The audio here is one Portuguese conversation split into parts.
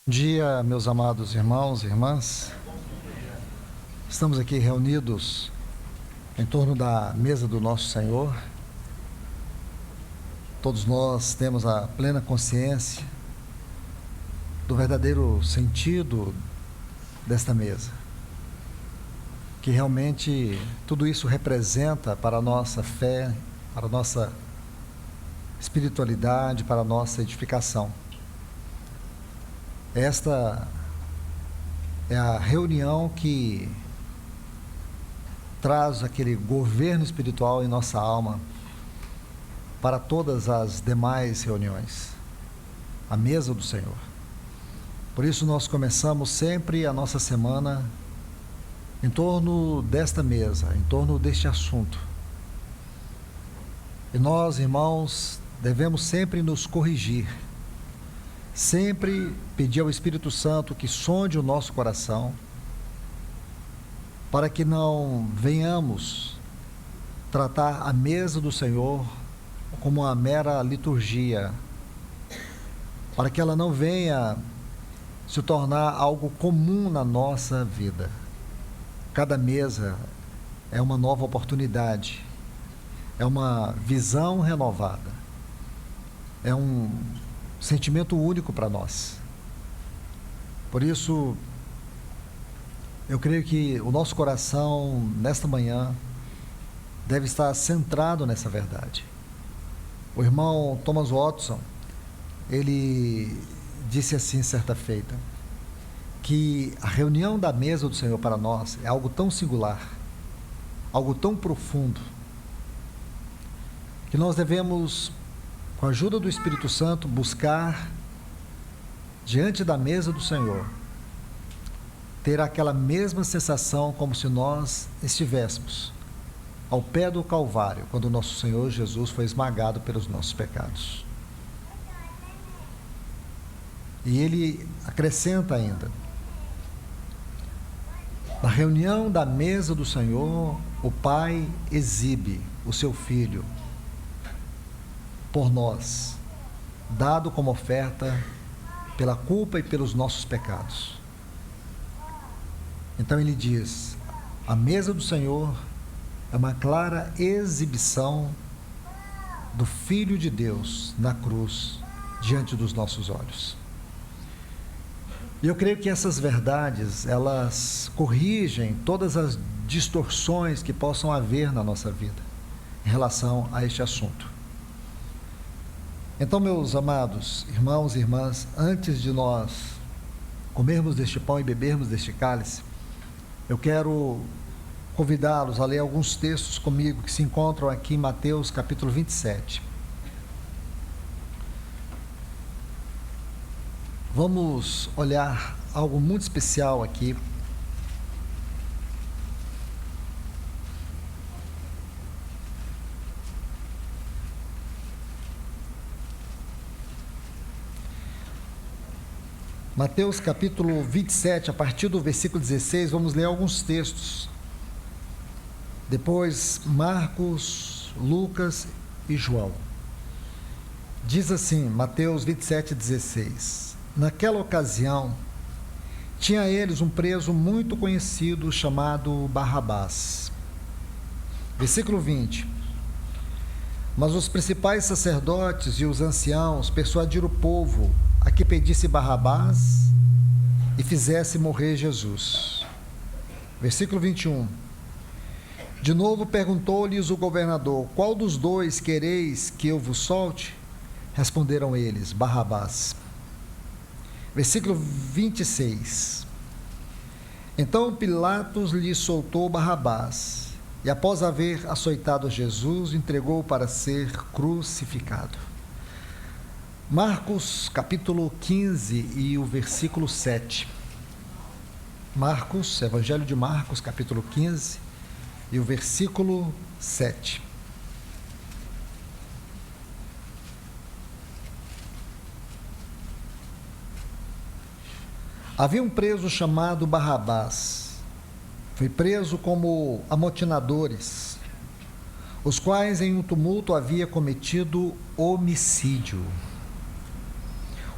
Bom dia, meus amados irmãos e irmãs. Estamos aqui reunidos em torno da mesa do nosso Senhor. Todos nós temos a plena consciência do verdadeiro sentido desta mesa, que realmente tudo isso representa para a nossa fé, para a nossa espiritualidade, para a nossa edificação. Esta é a reunião que traz aquele governo espiritual em nossa alma para todas as demais reuniões, a mesa do Senhor. Por isso nós começamos sempre a nossa semana em torno desta mesa, em torno deste assunto. E nós, irmãos, devemos sempre nos corrigir, sempre pedir ao Espírito Santo que sonde o nosso coração, para que não venhamos tratar a mesa do Senhor como uma mera liturgia, para que ela não venha se tornar algo comum na nossa vida. Cada mesa é uma nova oportunidade, é uma visão renovada, é um sentimento único para nós. Por isso, eu creio que o nosso coração, nesta manhã, deve estar centrado nessa verdade. O irmão Thomas Watson, ele disse assim certa feita, que a reunião da mesa do Senhor para nós é algo tão singular, algo tão profundo, que nós devemos, com a ajuda do Espírito Santo, buscar, diante da mesa do Senhor, ter aquela mesma sensação como se nós estivéssemos ao pé do Calvário, quando o nosso Senhor Jesus foi esmagado pelos nossos pecados. E ele acrescenta ainda: na reunião da mesa do Senhor, o Pai exibe o seu Filho por nós, dado como oferta pela culpa e pelos nossos pecados. Então ele diz: a mesa do Senhor é uma clara exibição do Filho de Deus na cruz, diante dos nossos olhos. E eu creio que essas verdades, elas corrigem todas as distorções que possam haver na nossa vida em relação a este assunto. Então, meus amados irmãos e irmãs, antes de nós comermos deste pão e bebermos deste cálice, eu quero convidá-los a ler alguns textos comigo que se encontram aqui em Mateus capítulo 27. Vamos olhar algo muito especial aqui. Mateus capítulo 27, a partir do versículo 16, vamos ler alguns textos. Depois Marcos, Lucas e João. Diz assim, Mateus 27, 16. Naquela ocasião, tinha eles um preso muito conhecido chamado Barrabás. Versículo 20. Mas os principais sacerdotes e os anciãos persuadiram o povo a que pedisse Barrabás e fizesse morrer Jesus. Versículo 21. De novo perguntou-lhes o governador: qual dos dois quereis que eu vos solte? Responderam eles: Barrabás. Versículo 26. Então Pilatos lhe soltou Barrabás, e após haver açoitado Jesus, entregou para ser crucificado. Marcos capítulo 15 e o versículo 7. Marcos, Evangelho de Marcos, capítulo 15 e o versículo 7. Havia um preso chamado Barrabás. Foi preso como amotinadores, os quais em um tumulto havia cometido homicídio.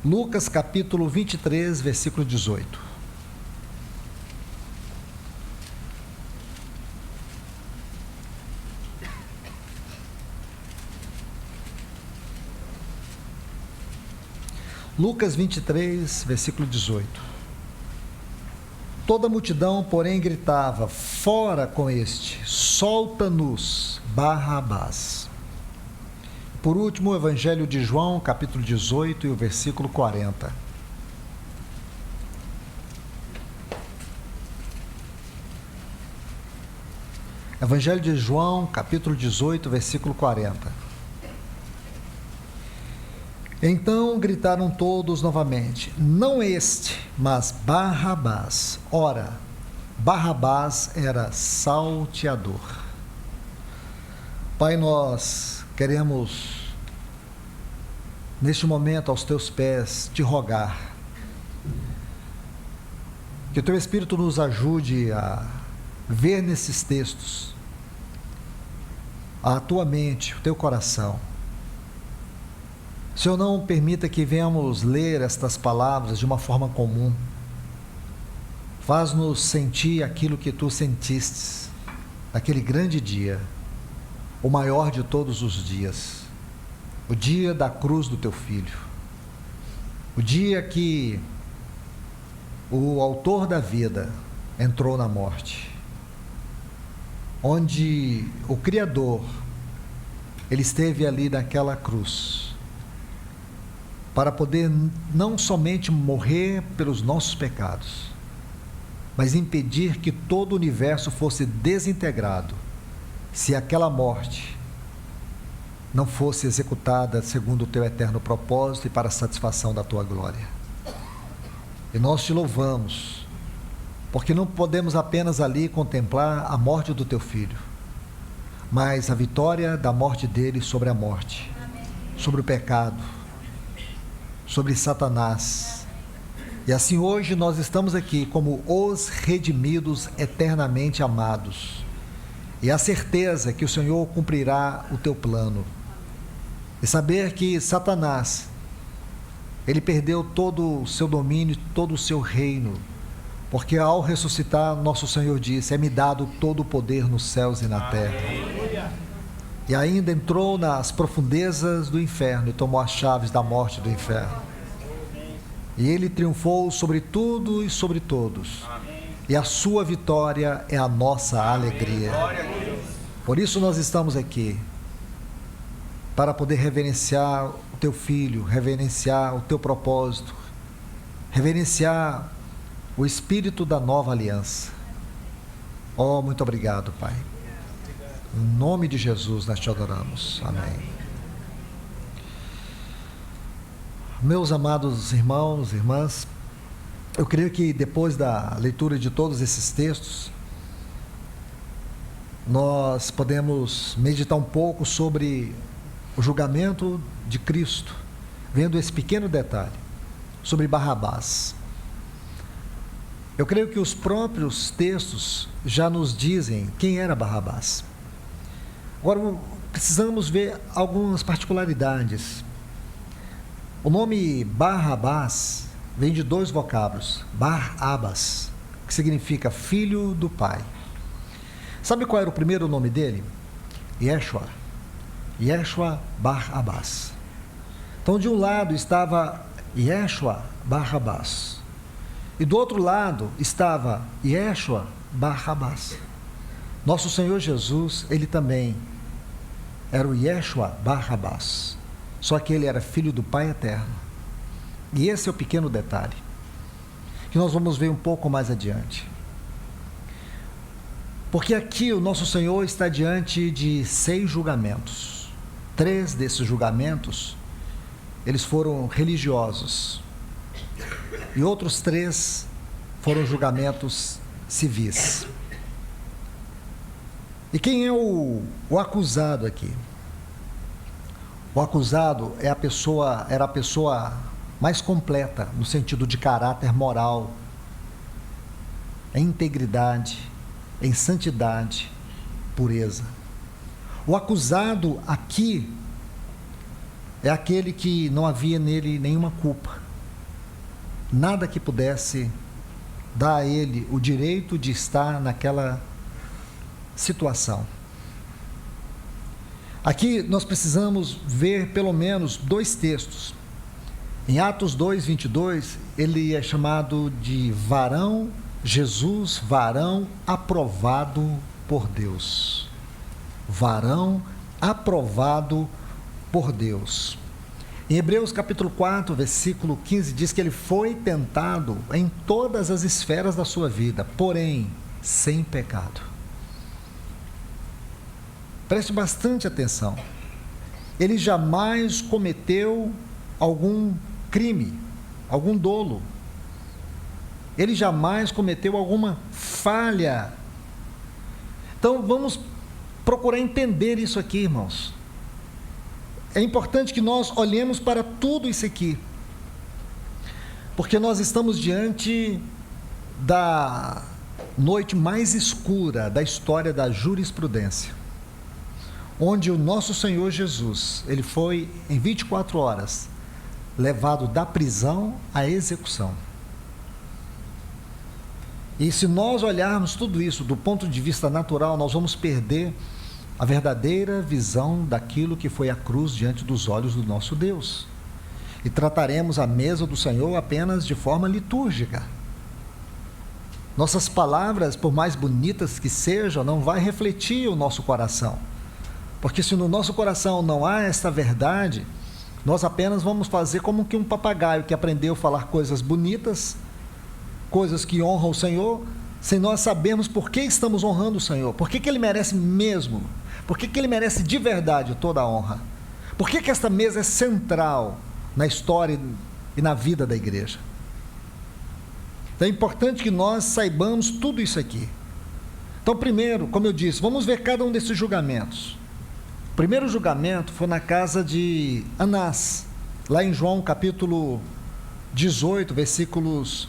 Lucas capítulo 23, versículo 18. Lucas 23, versículo 18. Toda a multidão, porém, gritava: fora com este, solta-nos Barrabás. Por último, o Evangelho de João, capítulo 18 e o versículo 40. Evangelho de João, capítulo 18, versículo 40. Então gritaram todos novamente: não este, mas Barrabás. Ora, Barrabás era salteador. Pai, nós queremos, neste momento, aos teus pés, te rogar que o teu Espírito nos ajude a ver nesses textos a tua mente, o teu coração. Senhor, não permita que venhamos ler estas palavras de uma forma comum. Faz-nos sentir aquilo que tu sentistes naquele grande dia, o maior de todos os dias, o dia da cruz do teu Filho, o dia que o autor da vida entrou na morte, onde o Criador, ele esteve ali naquela cruz, para poder não somente morrer pelos nossos pecados, mas impedir que todo o universo fosse desintegrado, se aquela morte não fosse executada segundo o teu eterno propósito e para a satisfação da tua glória. E nós te louvamos, porque não podemos apenas ali contemplar a morte do teu Filho, mas a vitória da morte dele sobre a morte, sobre o pecado, sobre Satanás. E assim hoje nós estamos aqui como os redimidos eternamente amados, e a certeza que o Senhor cumprirá o teu plano, e saber que Satanás, ele perdeu todo o seu domínio, todo o seu reino, porque ao ressuscitar, nosso Senhor disse: é-me dado todo o poder nos céus e na terra. E ainda entrou nas profundezas do inferno e tomou as chaves da morte do inferno. E ele triunfou sobre tudo e sobre todos. E a sua vitória é a nossa alegria. Por isso nós estamos aqui, para poder reverenciar o teu Filho, reverenciar o teu propósito, reverenciar o Espírito da nova aliança. Oh, muito obrigado, Pai. Em nome de Jesus nós te adoramos. Amém. Meus amados irmãos e irmãs, eu creio que depois da leitura de todos esses textos, nós podemos meditar um pouco sobre o julgamento de Cristo, vendo esse pequeno detalhe sobre Barrabás. Eu creio que os próprios textos já nos dizem quem era Barrabás. Agora, precisamos ver algumas particularidades. O nome Barrabás vem de dois vocábulos, Bar-Abas, que significa filho do pai. Sabe qual era o primeiro nome dele? Yeshua. Yeshua Bar-Abás. Então, de um lado estava Yeshua Barrabás, e do outro lado estava Yeshua Barrabás. Nosso Senhor Jesus, ele também era o Yeshua Barrabás, só que ele era filho do Pai eterno. E esse é o pequeno detalhe que nós vamos ver um pouco mais adiante. Porque aqui o nosso Senhor está diante de 6 julgamentos. 3 desses julgamentos, eles foram religiosos, e outros 3 foram julgamentos civis. E quem é o acusado aqui? O acusado era a pessoa mais completa, no sentido de caráter moral, em integridade, em santidade, pureza. O acusado aqui é aquele que não havia nele nenhuma culpa, nada que pudesse dar a ele o direito de estar naquela situação. Aqui nós precisamos ver pelo menos 2 textos. Em Atos 2:22, ele é chamado de varão, Jesus, varão aprovado por Deus. Varão aprovado por Deus. Em Hebreus capítulo 4, versículo 15, diz que ele foi tentado em todas as esferas da sua vida, porém, sem pecado. Preste bastante atenção. Ele jamais cometeu algum crime, algum dolo. Ele jamais cometeu alguma falha. Então, vamos procurar entender isso aqui, irmãos. É importante que nós olhemos para tudo isso aqui, porque nós estamos diante da noite mais escura da história da jurisprudência, onde o nosso Senhor Jesus, ele foi em 24 horas levado da prisão à execução. E se nós olharmos tudo isso do ponto de vista natural, nós vamos perder a verdadeira visão daquilo que foi a cruz diante dos olhos do nosso Deus. E trataremos a mesa do Senhor apenas de forma litúrgica. Nossas palavras, por mais bonitas que sejam, não vai refletir o nosso coração. Porque se no nosso coração não há esta verdade, nós apenas vamos fazer como que um papagaio que aprendeu a falar coisas bonitas, coisas que honram o Senhor, sem nós sabermos por que estamos honrando o Senhor, por que Ele merece mesmo, por que Ele merece de verdade toda a honra, por que esta mesa é central na história e na vida da igreja. Então é importante que nós saibamos tudo isso aqui. Então, primeiro, como eu disse, vamos ver cada um desses julgamentos. O primeiro julgamento foi na casa de Anás, lá em João capítulo 18, versículos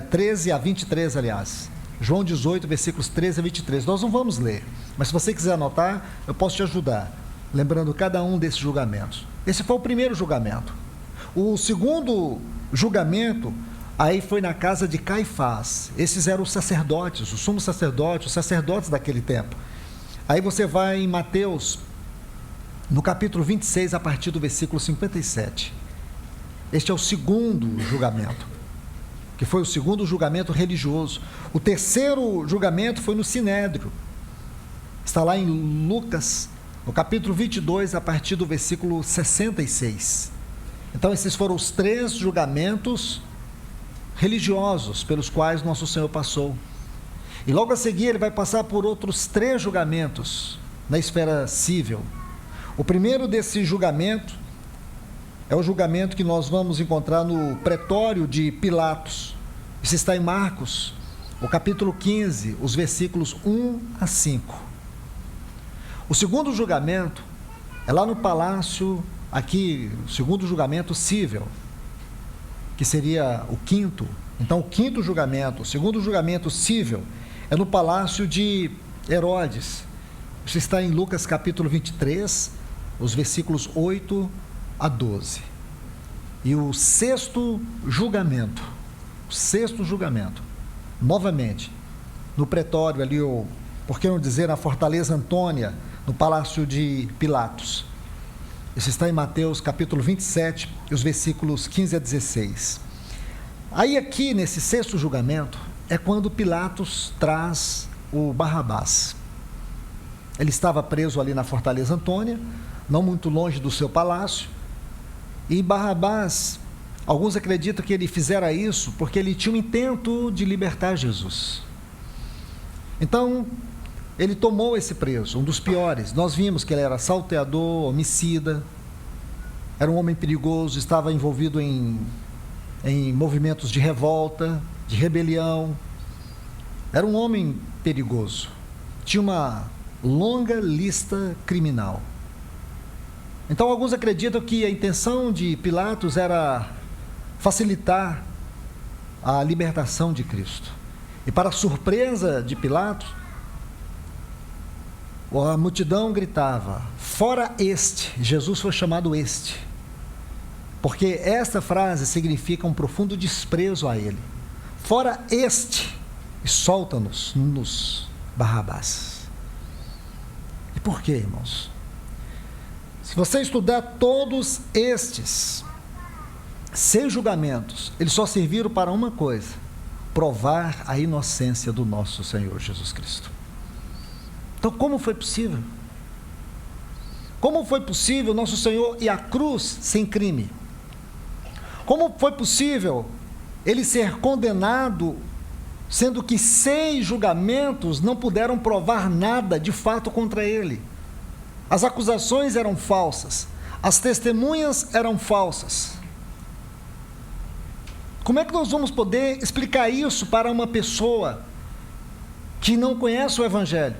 13 a 23, aliás. João 18, versículos 13 a 23. Nós não vamos ler, mas se você quiser anotar, eu posso te ajudar, lembrando cada um desses julgamentos. Esse foi o primeiro julgamento. O segundo julgamento, aí foi na casa de Caifás. Esses eram os sacerdotes, os sumos sacerdotes, os sacerdotes daquele tempo. Aí você vai em Mateus, no capítulo 26, a partir do versículo 57. Este é o segundo julgamento, que foi o segundo julgamento religioso. O terceiro julgamento foi no Sinédrio. Está lá em Lucas, no capítulo 22, a partir do versículo 66. Então, esses foram os 3 julgamentos religiosos pelos quais nosso Senhor passou. E logo a seguir ele vai passar por outros 3 julgamentos na esfera civil. O primeiro desse julgamento é o julgamento que nós vamos encontrar no pretório de Pilatos. Isso está em Marcos, o capítulo 15, os versículos 1 a 5. O segundo julgamento é lá no palácio, aqui, o segundo julgamento civil, que seria o quinto. Então, o quinto julgamento, o segundo julgamento civil, é no palácio de Herodes. Isso está em Lucas capítulo 23, os versículos 8 a 12. E o sexto julgamento, novamente, no pretório ali, ou por que não dizer, na Fortaleza Antônia, no palácio de Pilatos. Isso está em Mateus capítulo 27, os versículos 15 a 16. Aí aqui, nesse sexto julgamento, é quando Pilatos traz o Barrabás. Ele estava preso ali na Fortaleza Antônia, não muito longe do seu palácio, e Barrabás, alguns acreditam que ele fizera isso porque ele tinha um intento de libertar Jesus. Então, ele tomou esse preso, um dos piores. Nós vimos que ele era salteador, homicida, era um homem perigoso, estava envolvido em movimentos de revolta, de rebelião. Era um homem perigoso, tinha uma longa lista criminal. Então, alguns acreditam que a intenção de Pilatos era facilitar a libertação de Cristo. E para a surpresa de Pilatos, a multidão gritava: fora este. Jesus foi chamado este, porque esta frase significa um profundo desprezo a ele. Fora este, e solta-nos Barrabás. E por quê, irmãos? Se você estudar todos estes 6 julgamentos, eles só serviram para uma coisa: provar a inocência do nosso Senhor Jesus Cristo. Então, como foi possível? Como foi possível nosso Senhor ir à cruz sem crime? Como foi possível ele ser condenado, sendo que 6 julgamentos não puderam provar nada de fato contra ele? As acusações eram falsas, as testemunhas eram falsas. Como é que nós vamos poder explicar isso para uma pessoa que não conhece o Evangelho?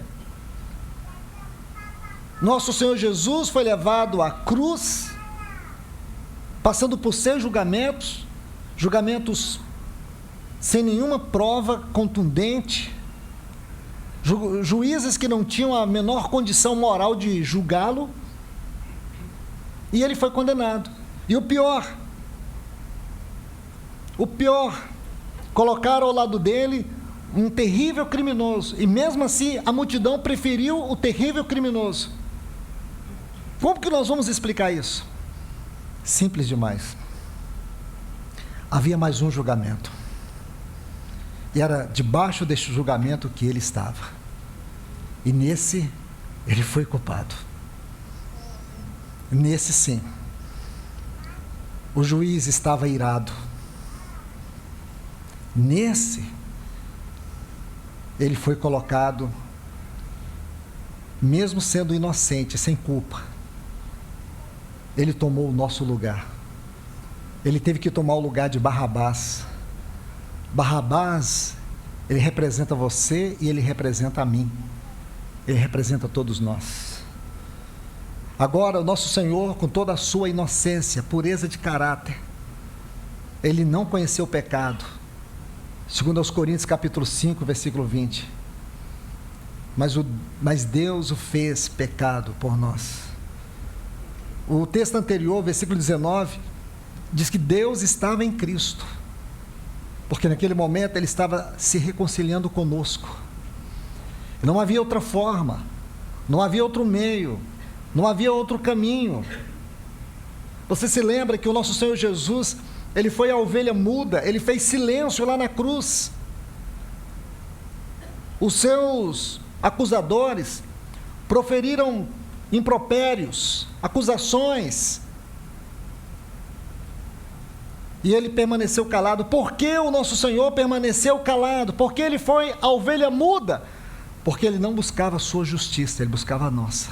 Nosso Senhor Jesus foi levado à cruz, passando por 6 julgamentos, julgamentos sem nenhuma prova contundente, juízes que não tinham a menor condição moral de julgá-lo, e ele foi condenado. E o pior, colocaram ao lado dele um terrível criminoso, e mesmo assim a multidão preferiu o terrível criminoso. Como que nós vamos explicar isso? Simples demais. Havia mais um julgamento, e era debaixo deste julgamento que ele estava, e nesse ele foi culpado. Nesse sim, o juiz estava irado. Nesse, ele foi colocado, mesmo sendo inocente, sem culpa, ele tomou o nosso lugar. Ele teve que tomar o lugar de Barrabás. Barrabás, ele representa você e ele representa a mim. Ele representa todos nós. Agora, o nosso Senhor, com toda a sua inocência, pureza de caráter, ele não conheceu o pecado. Segundo aos Coríntios, capítulo 5, versículo 20. Mas Deus o fez pecado por nós. O texto anterior, versículo 19, diz que Deus estava em Cristo, porque naquele momento ele estava se reconciliando conosco. Não havia outra forma, não havia outro meio, não havia outro caminho. Você se lembra que o nosso Senhor Jesus, ele foi a ovelha muda, ele fez silêncio lá na cruz. Os seus acusadores proferiram impropérios, acusações, e ele permaneceu calado. Por que o nosso Senhor permaneceu calado? Porque ele foi a ovelha muda? Porque ele não buscava a sua justiça, ele buscava a nossa.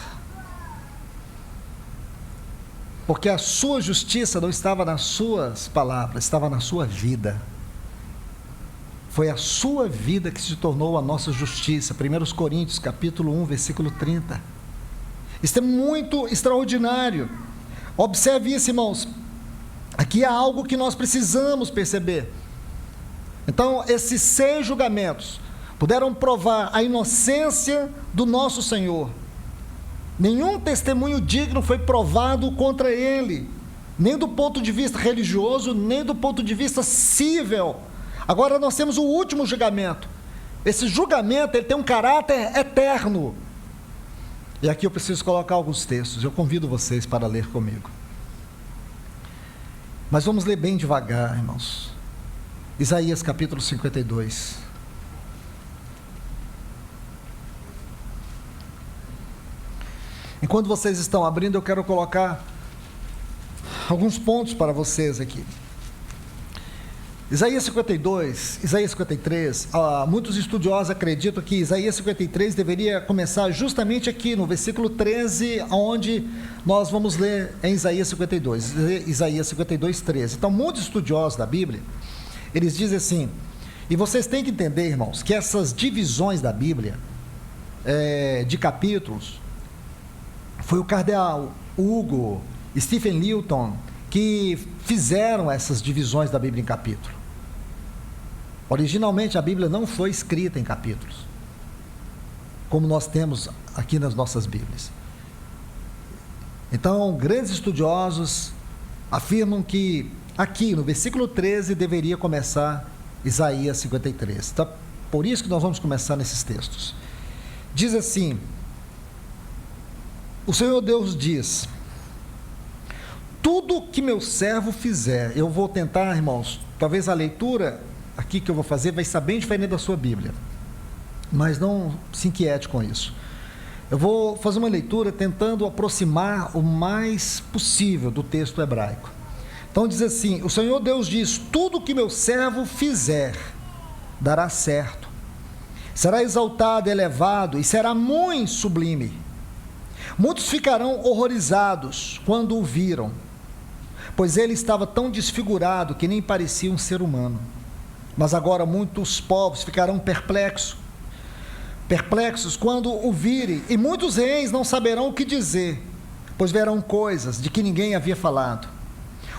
Porque a sua justiça não estava nas suas palavras, estava na sua vida. Foi a sua vida que se tornou a nossa justiça. 1 Coríntios, capítulo 1, versículo 30. Isso é muito extraordinário. Observe isso, irmãos. Aqui há algo que nós precisamos perceber. Então, esses 6 julgamentos puderam provar a inocência do nosso Senhor. Nenhum testemunho digno foi provado contra ele, nem do ponto de vista religioso, nem do ponto de vista cível. Agora nós temos o último julgamento. Esse julgamento, ele tem um caráter eterno. E aqui eu preciso colocar alguns textos, eu convido vocês para ler comigo. Mas vamos ler bem devagar, irmãos. Isaías capítulo 52. Enquanto vocês estão abrindo, eu quero colocar alguns pontos para vocês aqui. Isaías 52, Isaías 53, muitos estudiosos acreditam que Isaías 53 deveria começar justamente aqui no versículo 13, onde nós vamos ler em Isaías 52, Isaías 52, 13. Então, muitos estudiosos da Bíblia, eles dizem assim, e vocês têm que entender, irmãos, que essas divisões da Bíblia, de capítulos, foi o cardeal Hugo, Stephen Newton, que fizeram essas divisões da Bíblia em capítulo. Originalmente a Bíblia não foi escrita em capítulos, como nós temos aqui nas nossas Bíblias. Então, grandes estudiosos afirmam que aqui no versículo 13 deveria começar Isaías 53. Então, por isso que nós vamos começar nesses textos. Diz assim: o Senhor Deus diz: tudo que meu servo fizer. Eu vou tentar, irmãos, talvez a leitura aqui que eu vou fazer vai estar bem diferente da sua Bíblia, mas não se inquiete com isso. Eu vou fazer uma leitura tentando aproximar o mais possível do texto hebraico. Então diz assim: o Senhor Deus diz: tudo que meu servo fizer dará certo, será exaltado, elevado e será muito sublime. Muitos ficarão horrorizados quando o viram, pois ele estava tão desfigurado que nem parecia um ser humano. Mas agora muitos povos ficarão perplexos quando o virem, e muitos reis não saberão o que dizer, pois verão coisas de que ninguém havia falado.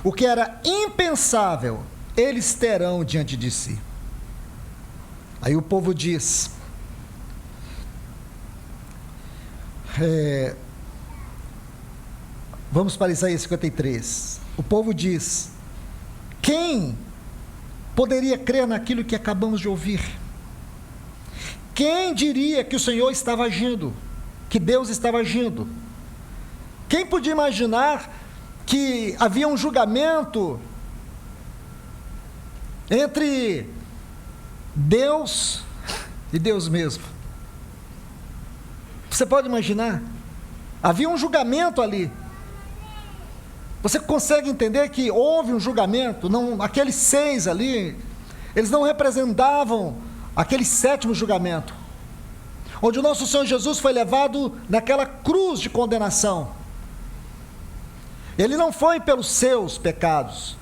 O que era impensável, eles terão diante de si. Aí o povo diz, vamos para Isaías 53. O povo diz: quem poderia crer naquilo que acabamos de ouvir? Quem diria que o Senhor estava agindo, que Deus estava agindo? Quem podia imaginar que havia um julgamento entre Deus e Deus mesmo? Você pode imaginar? Havia um julgamento ali. Você consegue entender que houve um julgamento? Não, aqueles 6 ali, eles não representavam aquele 7º julgamento, onde o nosso Senhor Jesus foi levado naquela cruz de condenação. Ele não foi pelos seus pecados,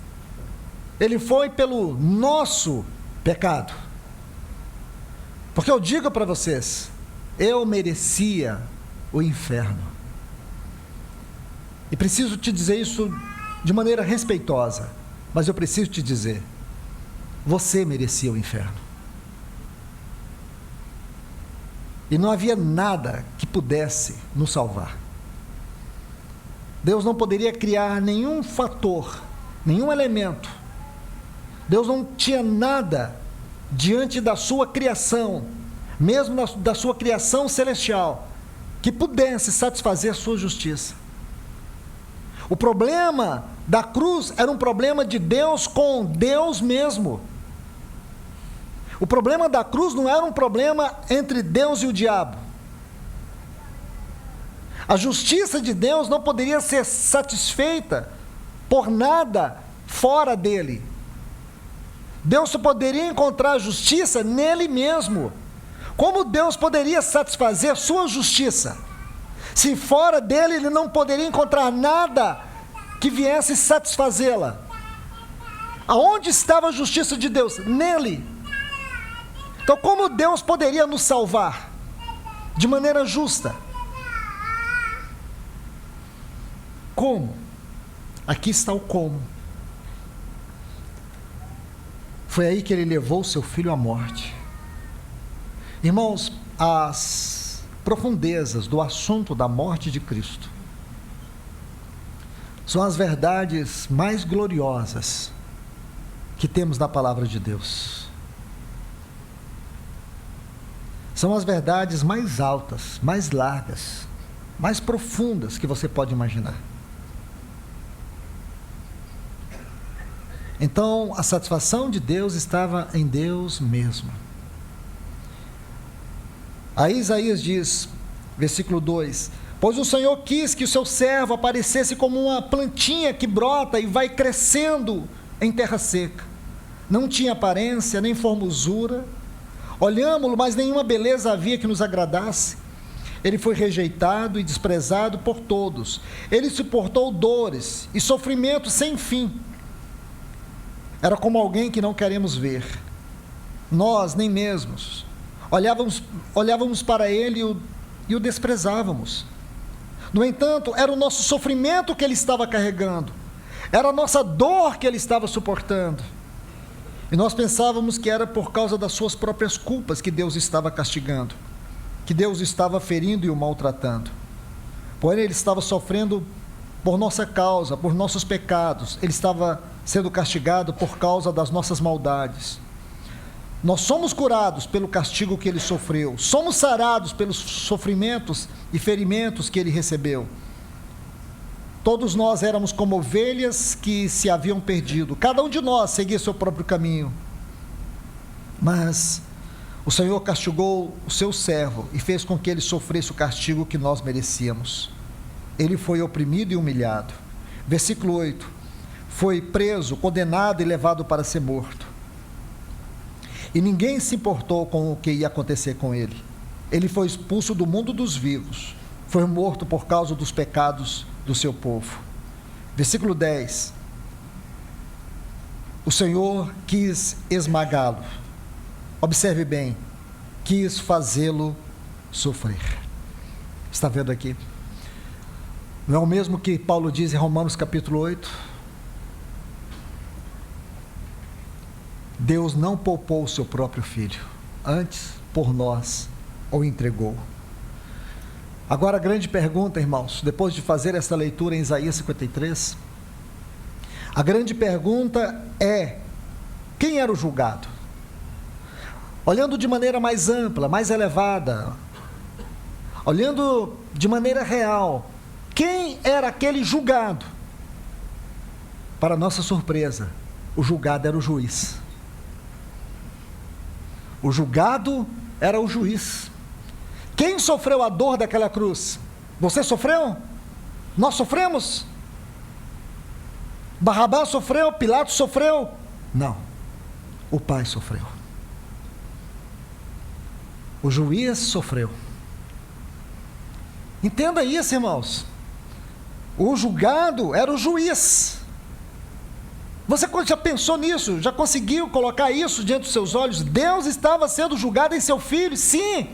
ele foi pelo nosso pecado. Porque eu digo para vocês, eu merecia o inferno. E preciso te dizer isso de maneira respeitosa, mas eu preciso te dizer, você merecia o inferno. E não havia nada que pudesse nos salvar. Deus não poderia criar nenhum fator, nenhum elemento. Deus não tinha nada diante da sua criação, mesmo da sua criação celestial, que pudesse satisfazer a sua justiça. O problema da cruz era um problema de Deus com Deus mesmo. O problema da cruz não era um problema entre Deus e o diabo. A justiça de Deus não poderia ser satisfeita por nada fora dele. Deus só poderia encontrar justiça nele mesmo. Como Deus poderia satisfazer sua justiça, se fora dele ele não poderia encontrar nada que viesse satisfazê-la? Aonde estava a justiça de Deus? Nele. Então, como Deus poderia nos salvar de maneira justa? Como? Aqui está o como. Foi aí que ele levou o seu filho à morte. Irmãos, as profundezas do assunto da morte de Cristo são as verdades mais gloriosas que temos na palavra de Deus. São as verdades mais altas, mais largas, mais profundas que você pode imaginar. Então, a satisfação de Deus estava em Deus mesmo. Aí Isaías diz, versículo 2: pois o Senhor quis que o seu servo aparecesse como uma plantinha que brota e vai crescendo em terra seca. Não tinha aparência, nem formosura. Olhámo-lo, mas nenhuma beleza havia que nos agradasse. Ele foi rejeitado e desprezado por todos. Ele suportou dores e sofrimentos sem fim. Era como alguém que não queremos ver. Nós, nem mesmos, olhávamos para ele e o desprezávamos. No entanto, era o nosso sofrimento que ele estava carregando. Era a nossa dor que ele estava suportando. E nós pensávamos que era por causa das suas próprias culpas que Deus estava castigando, que Deus estava ferindo e o maltratando. Porém, ele estava sofrendo por nossa causa, por nossos pecados. Ele estava sendo castigado por causa das nossas maldades. Nós somos curados pelo castigo que ele sofreu. Somos sarados pelos sofrimentos e ferimentos que ele recebeu. Todos nós éramos como ovelhas que se haviam perdido. Cada um de nós seguia seu próprio caminho. Mas o Senhor castigou o seu servo e fez com que ele sofresse o castigo que nós merecíamos. Ele foi oprimido e humilhado. Versículo 8. Foi preso, condenado e levado para ser morto. E ninguém se importou com o que ia acontecer com ele. Ele foi expulso do mundo dos vivos. Foi morto por causa dos pecados do seu povo. Versículo 10. O Senhor quis esmagá-lo. Observe bem, quis fazê-lo sofrer. Está vendo aqui? Não é o mesmo que Paulo diz em Romanos capítulo 8? Deus não poupou o seu próprio filho, antes por nós o entregou. Agora a grande pergunta, irmãos, depois de fazer essa leitura em Isaías 53, a grande pergunta é: quem era o julgado? Olhando de maneira mais ampla, mais elevada, olhando de maneira real, quem era aquele julgado? Para nossa surpresa, o julgado era o juiz. O julgado era o juiz. Quem sofreu a dor daquela cruz? Você sofreu? Nós sofremos? Barrabás sofreu? Pilatos sofreu? Não. O Pai sofreu. O juiz sofreu. Entenda isso, irmãos. O julgado era o juiz. Você já pensou nisso? Já conseguiu colocar isso diante dos seus olhos? Deus estava sendo julgado em seu filho? Sim.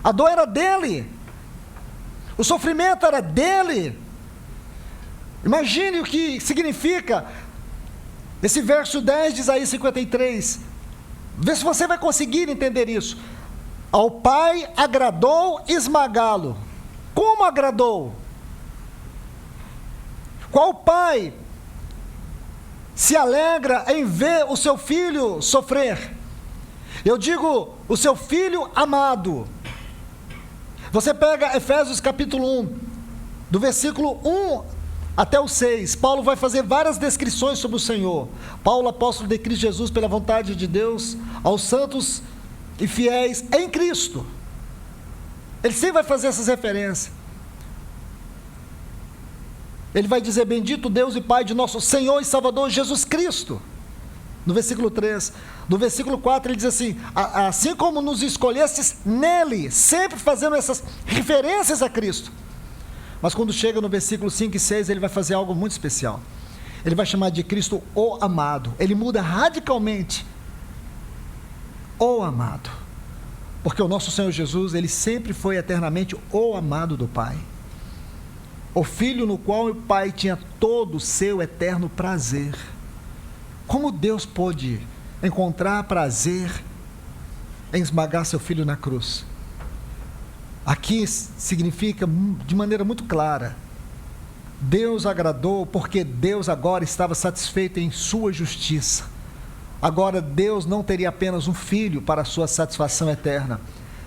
A dor era dele. O sofrimento era dele. Imagine o que significa esse verso 10 de Isaías 53. Vê se você vai conseguir entender isso. Ao Pai agradou esmagá-lo. Como agradou? Qual pai se alegra em ver o seu filho sofrer? Eu digo, o seu filho amado. Você pega Efésios capítulo 1, do versículo 1 até o 6, Paulo vai fazer várias descrições sobre o Senhor. Paulo, apóstolo de Cristo Jesus, pela vontade de Deus, aos santos e fiéis em Cristo. Ele sempre vai fazer essas referências. Ele vai dizer: bendito Deus e Pai de nosso Senhor e Salvador Jesus Cristo. No versículo 3. No versículo 4 ele diz assim: assim como nos escolhestes nele, sempre fazendo essas referências a Cristo. Mas quando chega no versículo 5 e 6, ele vai fazer algo muito especial. Ele vai chamar de Cristo o amado. Ele muda radicalmente. O amado. Porque o nosso Senhor Jesus, ele sempre foi eternamente o amado do Pai. O Filho no qual o Pai tinha todo o seu eterno prazer. Como Deus pôde encontrar prazer em esmagar seu Filho na cruz? Aqui significa de maneira muito clara: Deus agradou porque Deus agora estava satisfeito em sua justiça. Agora Deus não teria apenas um filho para a sua satisfação eterna.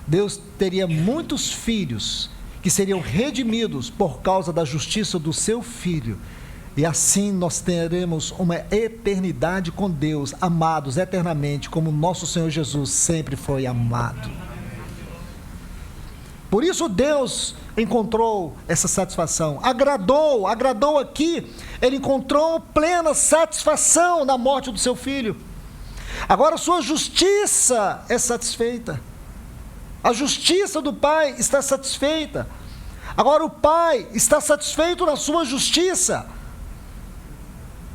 Deus teria muitos filhos que seriam redimidos por causa da justiça do seu Filho. E assim nós teremos uma eternidade com Deus, amados eternamente, como nosso Senhor Jesus sempre foi amado. Por isso Deus encontrou essa satisfação. Agradou aqui, ele encontrou plena satisfação na morte do seu Filho. Agora sua justiça é satisfeita. A justiça do Pai está satisfeita. Agora o Pai está satisfeito na sua justiça.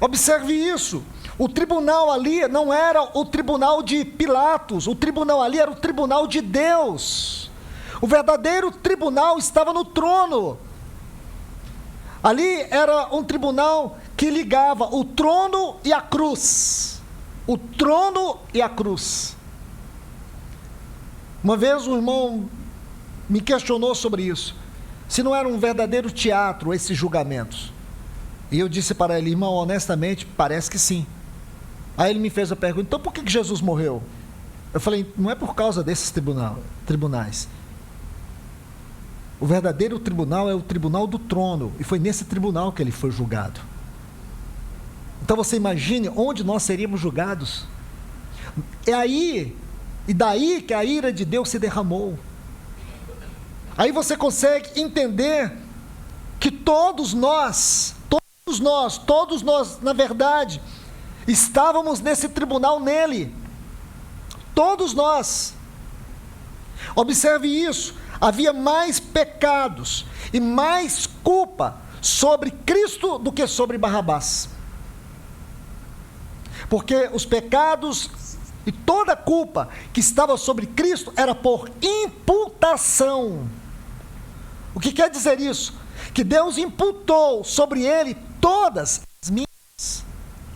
Observe isso. O tribunal ali não era o tribunal de Pilatos. O tribunal ali era o tribunal de Deus. O verdadeiro tribunal estava no trono. Ali era um tribunal que ligava o trono e a cruz. O trono e a cruz. Uma vez um irmão me questionou sobre isso. Se não era um verdadeiro teatro esses julgamentos. E eu disse para ele: irmão, honestamente, parece que sim. Aí ele me fez a pergunta: então por que Jesus morreu? Eu falei: não é por causa desses tribunais. O verdadeiro tribunal é o tribunal do trono, e foi nesse tribunal que ele foi julgado. Então você imagine onde nós seríamos julgados. É aí, e daí que a ira de Deus se derramou. Aí você consegue entender que todos nós, na verdade, estávamos nesse tribunal nele. Todos nós. Observe isso. Havia mais pecados e mais culpa sobre Cristo do que sobre Barrabás. Porque os pecados e toda a culpa que estava sobre Cristo era por imputação. O que quer dizer isso? Que Deus imputou sobre ele todas as minhas,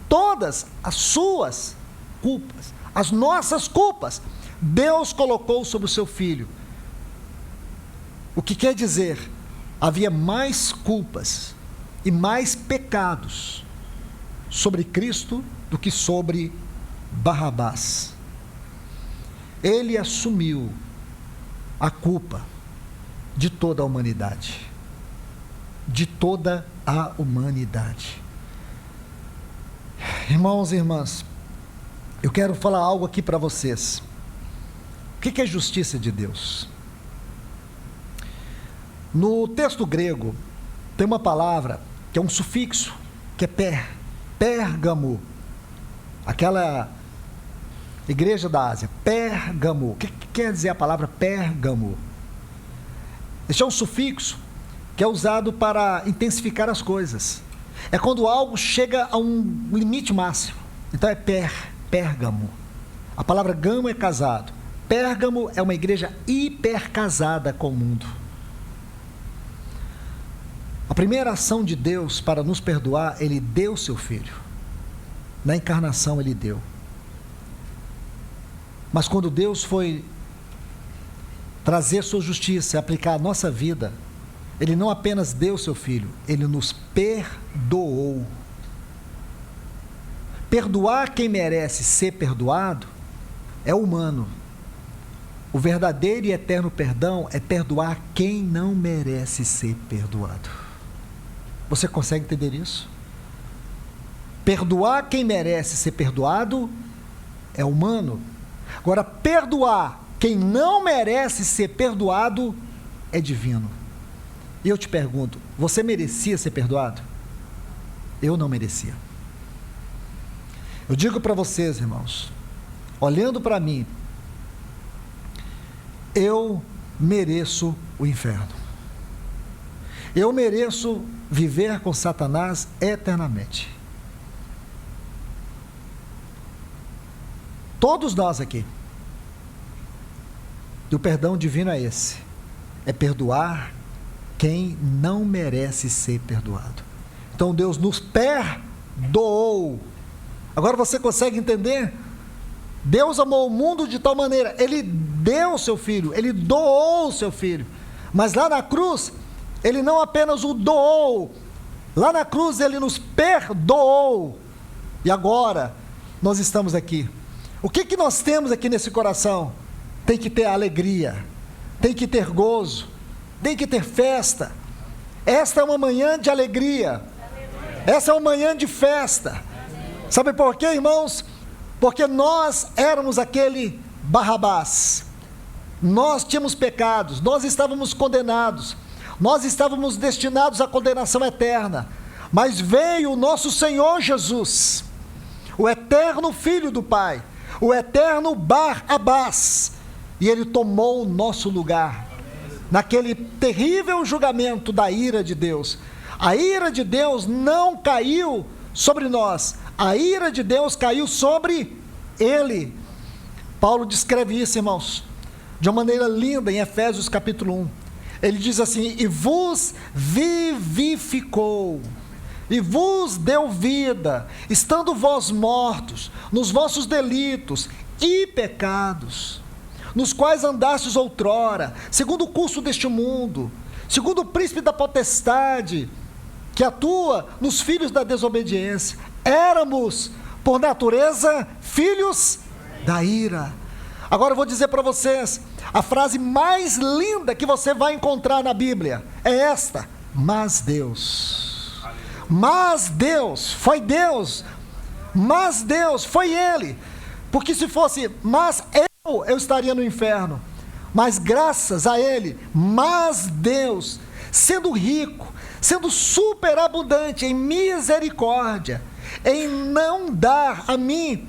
todas as suas culpas, as nossas culpas. Deus colocou sobre o seu filho. O que quer dizer? Havia mais culpas e mais pecados sobre Cristo do que sobre Barrabás. Ele assumiu a culpa de toda a humanidade. De toda a humanidade. Irmãos e irmãs, eu quero falar algo aqui para vocês. O que é justiça de Deus? No texto grego, tem uma palavra que é um sufixo, que é Pérgamo. Aquela igreja da Ásia, Pérgamo. O que quer dizer a palavra Pérgamo? Este é um sufixo que é usado para intensificar as coisas. É quando algo chega a um limite máximo. Então é Pérgamo. A palavra gamo é casado. Pérgamo é uma igreja hipercasada com o mundo. A primeira ação de Deus para nos perdoar, Ele deu seu Filho. Na encarnação Ele deu. Mas quando Deus foi trazer sua justiça e aplicar a nossa vida, Ele não apenas deu seu Filho, Ele nos perdoou. Perdoar quem merece ser perdoado é humano. O verdadeiro e eterno perdão é perdoar quem não merece ser perdoado. Você consegue entender isso? Perdoar quem merece ser perdoado é humano. Agora, perdoar quem não merece ser perdoado é divino. E eu te pergunto, você merecia ser perdoado? Eu não merecia. Eu digo para vocês, irmãos, olhando para mim, eu mereço o inferno. Eu mereço viver com Satanás eternamente. Todos nós aqui. E o perdão divino é esse. É perdoar quem não merece ser perdoado. Então Deus nos perdoou. Agora você consegue entender? Deus amou o mundo de tal maneira, Ele deu o seu Filho, Ele doou o seu Filho. Mas lá na cruz, Ele não apenas o doou, lá na cruz Ele nos perdoou. E agora, nós estamos aqui. O que nós temos aqui nesse coração? Tem que ter alegria, tem que ter gozo, tem que ter festa. Esta é uma manhã de alegria, essa é uma manhã de festa. Sabe por quê, irmãos? Porque nós éramos aquele Barrabás. Nós tínhamos pecados, nós estávamos condenados, nós estávamos destinados à condenação eterna. Mas veio o nosso Senhor Jesus, o eterno Filho do Pai, o eterno Barrabás, e Ele tomou o nosso lugar, naquele terrível julgamento da ira de Deus. A ira de Deus não caiu sobre nós, a ira de Deus caiu sobre Ele. Paulo descreve isso, irmãos, de uma maneira linda em Efésios capítulo 1. Ele diz assim: e vos vivificou, e vos deu vida, estando vós mortos nos vossos delitos e pecados, nos quais andastes outrora, segundo o curso deste mundo, segundo o príncipe da potestade que atua nos filhos da desobediência. Éramos, por natureza, filhos da ira. Agora eu vou dizer para vocês, a frase mais linda que você vai encontrar na Bíblia é esta: mas Deus. Mas Deus, foi Deus. Mas Deus, foi Ele. Porque se fosse, mas eu estaria no inferno. Mas graças a Ele, mas Deus, sendo rico, sendo superabundante em misericórdia, em não dar a mim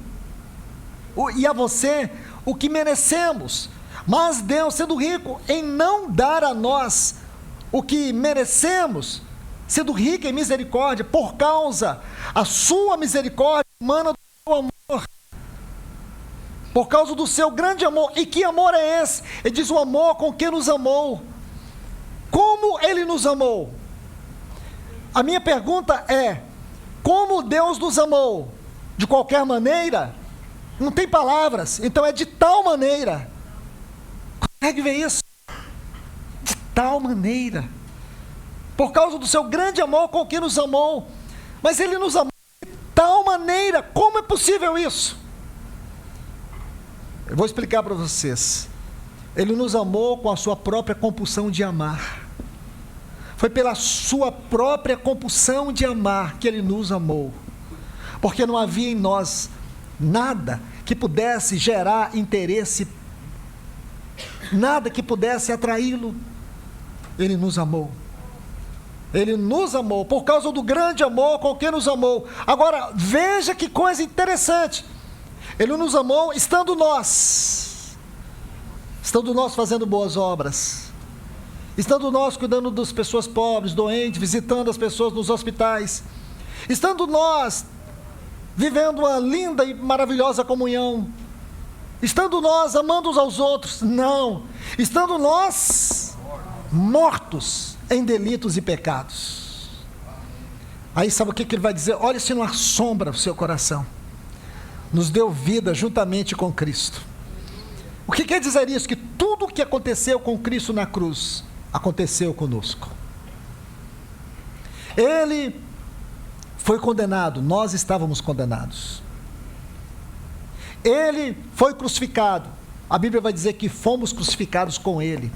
e a você o que merecemos, mas Deus, sendo rico em não dar a nós o que merecemos, sendo rico em misericórdia, por causa a sua misericórdia emana do seu amor, por causa do seu grande amor. E que amor é esse? Ele diz: o amor com que nos amou. Como Ele nos amou? A minha pergunta é: como Deus nos amou? De qualquer maneira? Não tem palavras. Então é de tal maneira. Consegue ver isso? De tal maneira. Por causa do seu grande amor com que nos amou. Mas Ele nos amou de tal maneira. Como é possível isso? Eu vou explicar para vocês. Ele nos amou com a sua própria compulsão de amar. Foi pela sua própria compulsão de amar que Ele nos amou. Porque não havia em nós nada que pudesse gerar interesse, nada que pudesse atraí-lo. Ele nos amou. Ele nos amou por causa do grande amor com que nos amou. Agora, veja que coisa interessante. Ele nos amou estando nós fazendo boas obras, estando nós cuidando das pessoas pobres, doentes, visitando as pessoas nos hospitais, estando nós vivendo uma linda e maravilhosa comunhão, estando nós amando uns aos outros. Não, estando nós mortos em delitos e pecados. Aí sabe o que Ele vai dizer? Olha se não assombra o seu coração. Nos deu vida juntamente com Cristo. O que quer dizer isso? Que tudo o que aconteceu com Cristo na cruz, aconteceu conosco. Ele foi condenado, nós estávamos condenados. Ele foi crucificado, a Bíblia vai dizer que fomos crucificados com Ele.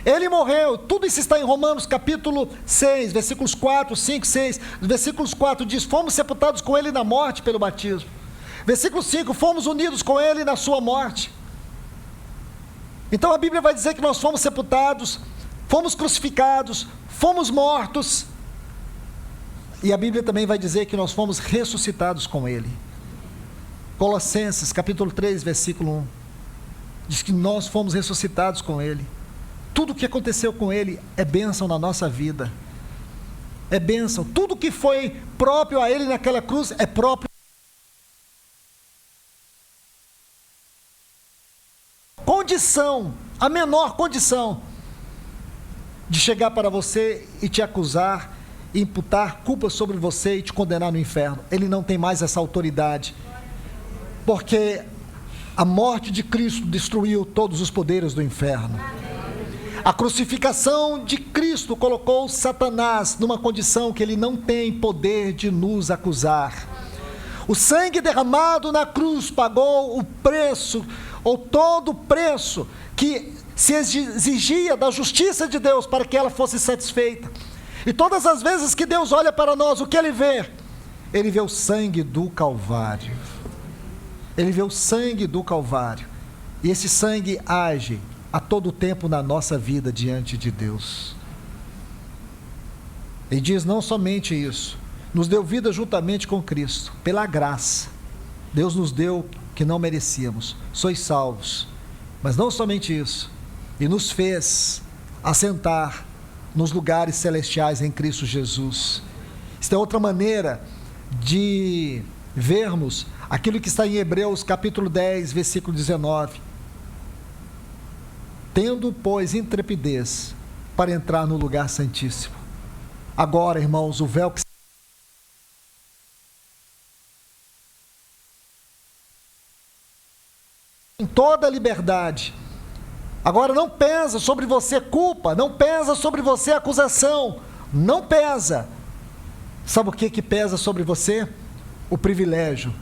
Ele morreu, tudo isso está em Romanos capítulo 6, versículos 4, 5, 6. Versículos 4 diz: fomos sepultados com Ele na morte pelo batismo. Versículo 5, fomos unidos com Ele na sua morte. Então a Bíblia vai dizer que nós fomos sepultados, fomos crucificados, fomos mortos. E a Bíblia também vai dizer que nós fomos ressuscitados com Ele. Colossenses capítulo 3, versículo 1, diz que nós fomos ressuscitados com Ele. Tudo o que aconteceu com Ele é bênção na nossa vida. É bênção. Tudo que foi próprio a Ele naquela cruz é próprio. Condição, a menor condição de chegar para você e te acusar, e imputar culpa sobre você e te condenar no inferno. Ele não tem mais essa autoridade. Porque a morte de Cristo destruiu todos os poderes do inferno. A crucificação de Cristo colocou Satanás numa condição que ele não tem poder de nos acusar. O sangue derramado na cruz pagou o preço, ou todo o preço que se exigia da justiça de Deus para que ela fosse satisfeita. E todas as vezes que Deus olha para nós, o que Ele vê? Ele vê o sangue do Calvário. Ele vê o sangue do Calvário. E esse sangue age a todo tempo na nossa vida diante de Deus. E diz não somente isso, nos deu vida juntamente com Cristo, pela graça. Deus nos deu que não merecíamos, sois salvos. Mas não somente isso, e nos fez assentar nos lugares celestiais em Cristo Jesus. Isso é outra maneira de vermos aquilo que está em Hebreus capítulo 10, versículo 19. Tendo, pois, intrepidez para entrar no lugar santíssimo. Agora, irmãos, o véu que em toda a liberdade. Agora não pesa sobre você culpa, não pesa sobre você acusação, Não pesa. Sabe o que pesa sobre você? O privilégio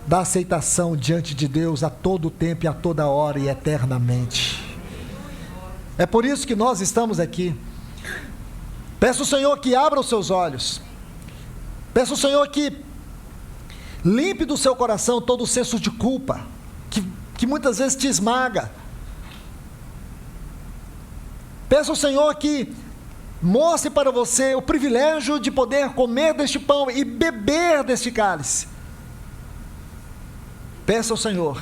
da aceitação diante de Deus a todo tempo e a toda hora e eternamente. É por isso que nós estamos aqui. Peço ao Senhor que abra os seus olhos. Peço ao Senhor que limpe do seu coração todo o senso de culpa, que muitas vezes te esmaga. Peço ao Senhor que mostre para você o privilégio de poder comer deste pão e beber deste cálice. Peça ao Senhor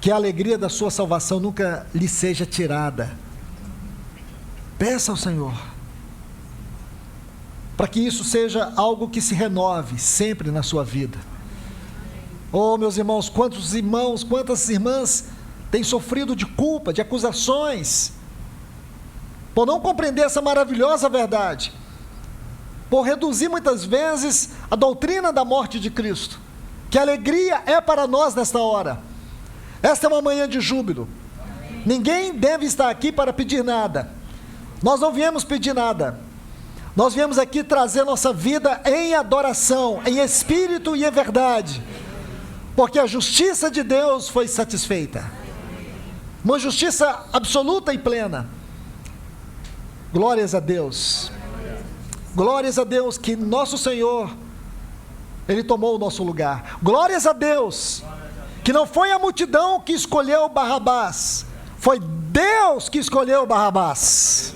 que a alegria da sua salvação nunca lhe seja tirada. Peça ao Senhor para que isso seja algo que se renove sempre na sua vida. Oh, meus irmãos, quantas irmãs têm sofrido de culpa, de acusações, por não compreender essa maravilhosa verdade, por reduzir muitas vezes a doutrina da morte de Cristo. Que alegria é para nós nesta hora. Esta é uma manhã de júbilo. Ninguém deve estar aqui para pedir nada. Nós não viemos pedir nada. Nós viemos aqui trazer nossa vida em adoração, em espírito e em verdade, porque a justiça de Deus foi satisfeita. Uma justiça absoluta e plena. Glórias a Deus. Glórias a Deus que nosso Senhor, Ele tomou o nosso lugar. Glórias a Deus que não foi a multidão que escolheu Barrabás, foi Deus que escolheu Barrabás.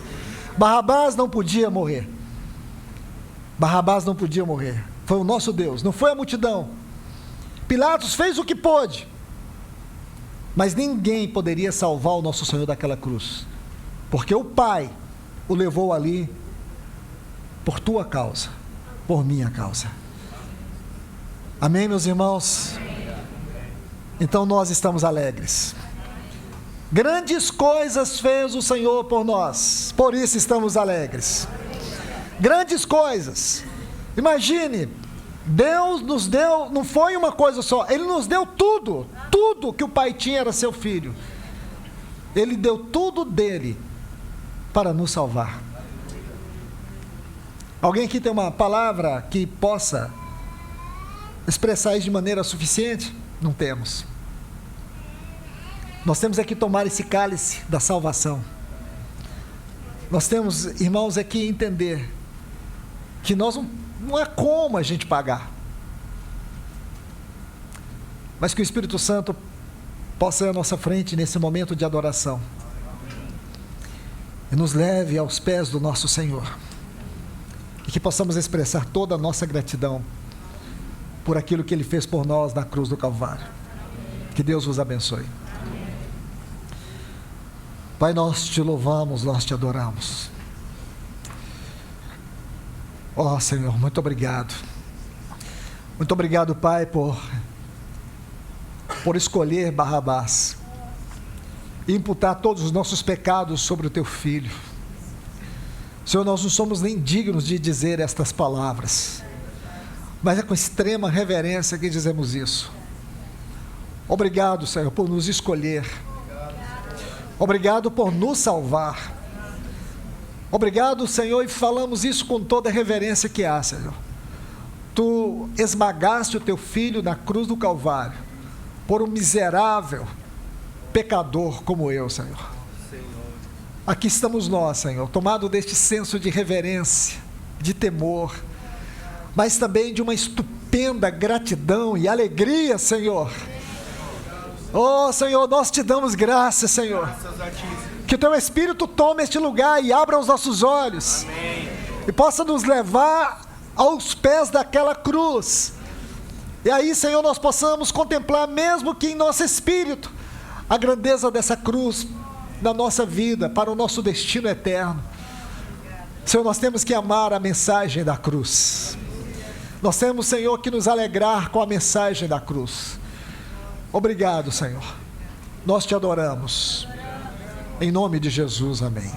Barrabás não podia morrer. Barrabás não podia morrer. Foi o nosso Deus, não foi a multidão. Pilatos fez o que pôde, mas ninguém poderia salvar o nosso Senhor daquela cruz, porque o Pai o levou ali por tua causa, por minha causa. Amém, meus irmãos? Então nós estamos alegres. Grandes coisas fez o Senhor por nós, por isso estamos alegres. Grandes coisas. Imagine, Deus nos deu, não foi uma coisa só, Ele nos deu tudo. Tudo que o Pai tinha era seu Filho. Ele deu tudo dele para nos salvar. Alguém aqui tem uma palavra que possa expressar isso de maneira suficiente? Não temos. Nós temos aqui tomar esse cálice da salvação. Nós temos, irmãos, aqui entender que nós não é como a gente pagar, mas que o Espírito Santo possa ir à nossa frente nesse momento de adoração e nos leve aos pés do nosso Senhor, e que possamos expressar toda a nossa gratidão por aquilo que Ele fez por nós na cruz do Calvário. Que Deus vos abençoe. Pai, nós te louvamos, nós te adoramos. Ó Senhor, muito obrigado. Muito obrigado, Pai, por escolher Barrabás e imputar todos os nossos pecados sobre o teu Filho. Senhor, nós não somos nem dignos de dizer estas palavras, mas é com extrema reverência que dizemos isso. Obrigado, Senhor, por nos escolher. Obrigado por nos salvar. Obrigado, Senhor, e falamos isso com toda a reverência que há, Senhor. Tu esmagaste o teu Filho na cruz do Calvário por um miserável pecador como eu, Senhor. Aqui estamos nós, Senhor, tomado deste senso de reverência, de temor, mas também de uma estupenda gratidão e alegria, Senhor. Oh, Senhor, nós te damos graças, Senhor. Que o teu Espírito tome este lugar e abra os nossos olhos. Amém. E possa nos levar aos pés daquela cruz. E aí, Senhor, nós possamos contemplar, mesmo que em nosso espírito, a grandeza dessa cruz na nossa vida, para o nosso destino eterno. Senhor, nós temos que amar a mensagem da cruz. Nós temos, Senhor, que nos alegrar com a mensagem da cruz. Obrigado, Senhor. Nós te adoramos. Em nome de Jesus, amém.